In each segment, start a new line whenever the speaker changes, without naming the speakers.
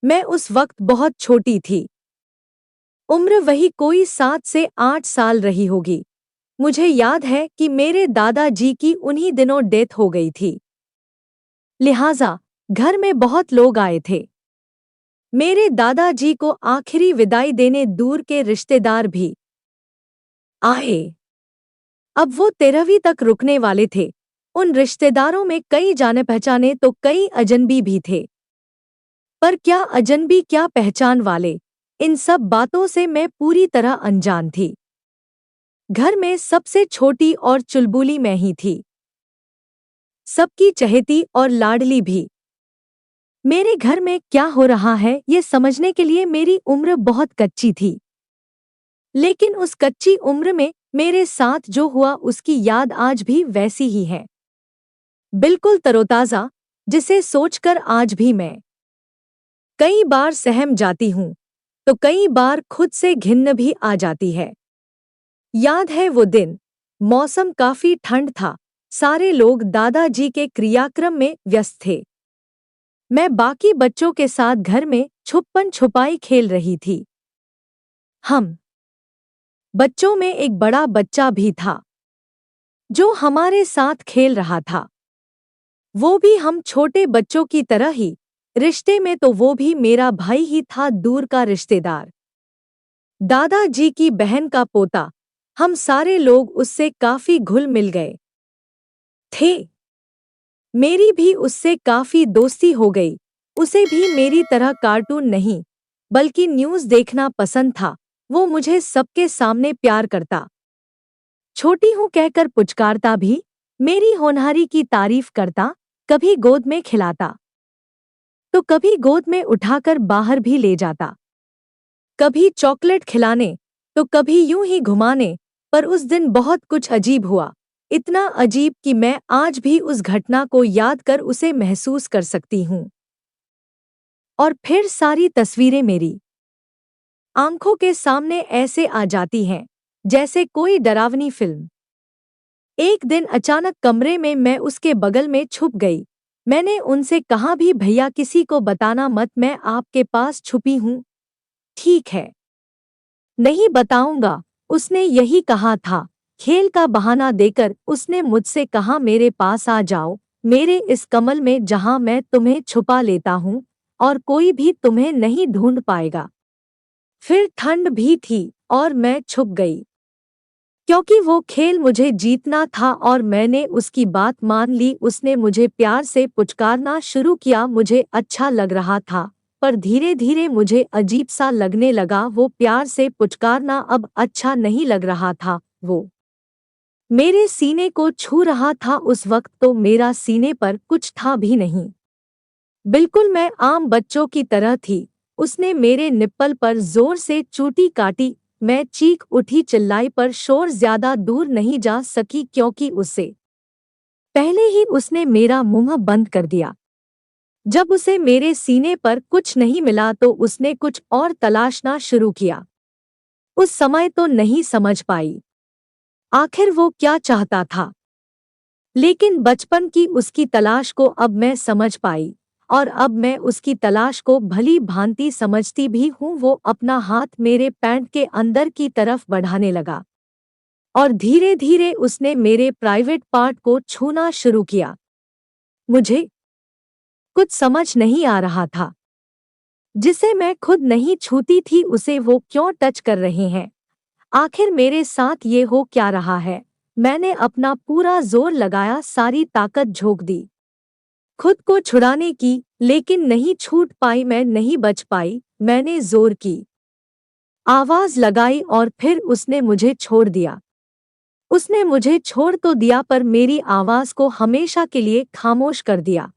मैं उस वक्त बहुत छोटी थी। उम्र वही कोई 7 से 8 साल रही होगी। मुझे याद है कि मेरे दादाजी की उन्हीं दिनों डेथ हो गई थी। लिहाजा घर में बहुत लोग आए थे। मेरे दादाजी को आखिरी विदाई देने दूर के रिश्तेदार भी आए। अब वो 13वीं तक रुकने वाले थे। उन रिश्तेदारों में कई जाने पहचाने तो कई अजनबी भी थे। पर क्या अजनबी क्या पहचान वाले, इन सब बातों से मैं पूरी तरह अनजान थी। घर में सबसे छोटी और चुलबुली मैं ही थी, सबकी चहेती और लाडली भी। मेरे घर में क्या हो रहा है ये समझने के लिए मेरी उम्र बहुत कच्ची थी। लेकिन उस कच्ची उम्र में मेरे साथ जो हुआ उसकी याद आज भी वैसी ही है, बिल्कुल तरोताजा, जिसे सोचकर आज भी मैं कई बार सहम जाती हूँ तो कई बार खुद से घिन्न भी आ जाती है। याद है वो दिन, मौसम काफी ठंड था, सारे लोग दादाजी के क्रियाक्रम में व्यस्त थे। मैं बाकी बच्चों के साथ घर में छुपन छुपाई खेल रही थी। हम बच्चों में एक बड़ा बच्चा भी था जो हमारे साथ खेल रहा था। वो भी हम छोटे बच्चों की तरह ही, रिश्ते में तो वो भी मेरा भाई ही था, दूर का रिश्तेदार, दादाजी की बहन का पोता। हम सारे लोग उससे काफी घुल मिल गए थे। मेरी भी उससे काफी दोस्ती हो गई। उसे भी मेरी तरह कार्टून नहीं बल्कि न्यूज़ देखना पसंद था। वो मुझे सबके सामने प्यार करता, छोटी हूँ कहकर पुचकारता भी, मेरी होनहारी की तारीफ करता, कभी गोद में खिलाता तो कभी गोद में उठाकर बाहर भी ले जाता, कभी चॉकलेट खिलाने तो कभी यूं ही घुमाने। पर उस दिन बहुत कुछ अजीब हुआ, इतना अजीब कि मैं आज भी उस घटना को याद कर उसे महसूस कर सकती हूँ। और फिर सारी तस्वीरें मेरी आंखों के सामने ऐसे आ जाती हैं जैसे कोई डरावनी फिल्म। एक दिन अचानक कमरे में मैं उसके बगल में छुप गई। मैंने उनसे कहा भी, भैया किसी को बताना मत, मैं आपके पास छुपी हूँ। ठीक है, नहीं बताऊंगा, उसने यही कहा था। खेल का बहाना देकर उसने मुझसे कहा, मेरे पास आ जाओ, मेरे इस कमल में जहां मैं तुम्हें छुपा लेता हूँ और कोई भी तुम्हें नहीं ढूंढ पाएगा। फिर ठंड भी थी और मैं छुप गई, क्योंकि वो खेल मुझे जीतना था और मैंने उसकी बात मान ली। उसने मुझे प्यार से पुचकारना शुरू किया। मुझे अच्छा लग रहा था, पर धीरे धीरे मुझे अजीब सा लगने लगा। वो प्यार से पुचकारना अब अच्छा नहीं लग रहा था। वो मेरे सीने को छू रहा था। उस वक्त तो मेरा सीने पर कुछ था भी नहीं, बिल्कुल मैं आम बच्चों की तरह थी। उसने मेरे निप्पल पर जोर से चूटी काटी। मैं चीख उठी, चिल्लाई, पर शोर ज्यादा दूर नहीं जा सकी क्योंकि उससे पहले ही उसने मेरा मुंह बंद कर दिया। जब उसे मेरे सीने पर कुछ नहीं मिला तो उसने कुछ और तलाशना शुरू किया। उस समय तो नहीं समझ पाई आखिर वो क्या चाहता था, लेकिन बचपन की उसकी तलाश को अब मैं समझ पाई और अब मैं उसकी तलाश को भली भांति समझती भी हूँ। वो अपना हाथ मेरे पैंट के अंदर की तरफ बढ़ाने लगा और धीरे धीरे उसने मेरे प्राइवेट पार्ट को छूना शुरू किया। मुझे कुछ समझ नहीं आ रहा था, जिसे मैं खुद नहीं छूती थी उसे वो क्यों टच कर रहे हैं। आखिर मेरे साथ ये हो क्या रहा है। मैंने अपना पूरा जोर लगाया, सारी ताकत झोंक दी खुद को छुड़ाने की, लेकिन नहीं छूट पाई, मैं नहीं बच पाई। मैंने जोर की आवाज लगाई और फिर उसने मुझे छोड़ दिया। उसने मुझे छोड़ तो दिया पर मेरी आवाज को हमेशा के लिए खामोश कर दिया।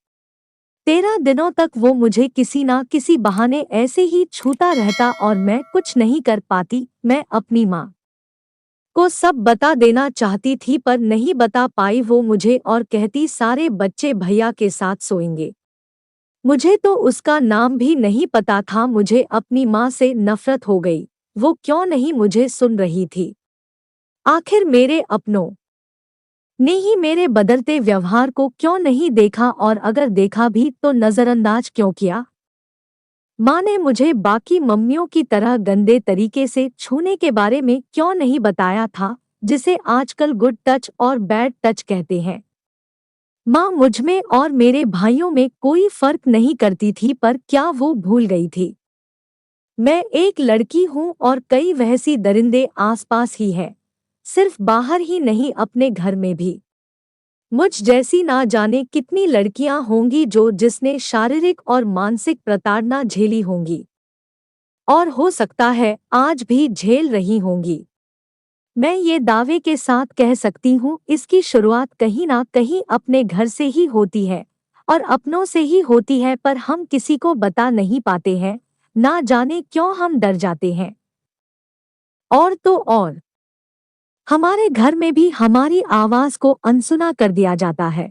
13 दिनों तक वो मुझे किसी ना किसी बहाने ऐसे ही छूता रहता और मैं कुछ नहीं कर पाती। मैं अपनी माँ को सब बता देना चाहती थी पर नहीं बता पाई। वो मुझे और कहती, सारे बच्चे भैया के साथ सोएंगे। मुझे तो उसका नाम भी नहीं पता था। मुझे अपनी माँ से नफरत हो गई। वो क्यों नहीं मुझे सुन रही थी। आखिर मेरे अपनों ने ही मेरे बदलते व्यवहार को क्यों नहीं देखा, और अगर देखा भी तो नजरअंदाज क्यों किया। माँ ने मुझे बाकी मम्मियों की तरह गंदे तरीके से छूने के बारे में क्यों नहीं बताया था, जिसे आजकल गुड टच और बैड टच कहते हैं। माँ मुझमें और मेरे भाइयों में कोई फर्क नहीं करती थी, पर क्या वो भूल गई थी? मैं एक लड़की हूँ और कई वैसी दरिंदे आसपास ही हैं, सिर्फ बाहर ही नहीं अपने घर में भी। मुझ जैसी ना जाने कितनी लड़कियां होंगी जो जिसने शारीरिक और मानसिक प्रताड़ना झेली होंगी, और हो सकता है आज भी झेल रही होंगी। मैं ये दावे के साथ कह सकती हूँ, इसकी शुरुआत कहीं ना कहीं अपने घर से ही होती है और अपनों से ही होती है, पर हम किसी को बता नहीं पाते हैं। ना जाने क्यों हम डर जाते हैं। और तो और हमारे घर में भी हमारी आवाज को अनसुना कर दिया जाता है।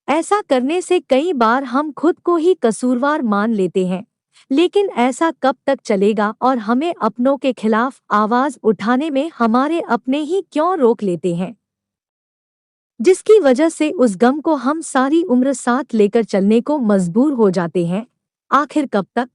ऐसा करने से कई बार हम खुद को ही कसूरवार मान लेते हैं, लेकिन ऐसा कब तक चलेगा और हमें अपनों के खिलाफ आवाज उठाने में हमारे अपने ही क्यों रोक लेते हैं, जिसकी वजह से उस गम को हम सारी उम्र साथ लेकर चलने को मजबूर हो जाते हैं। आखिर कब तक?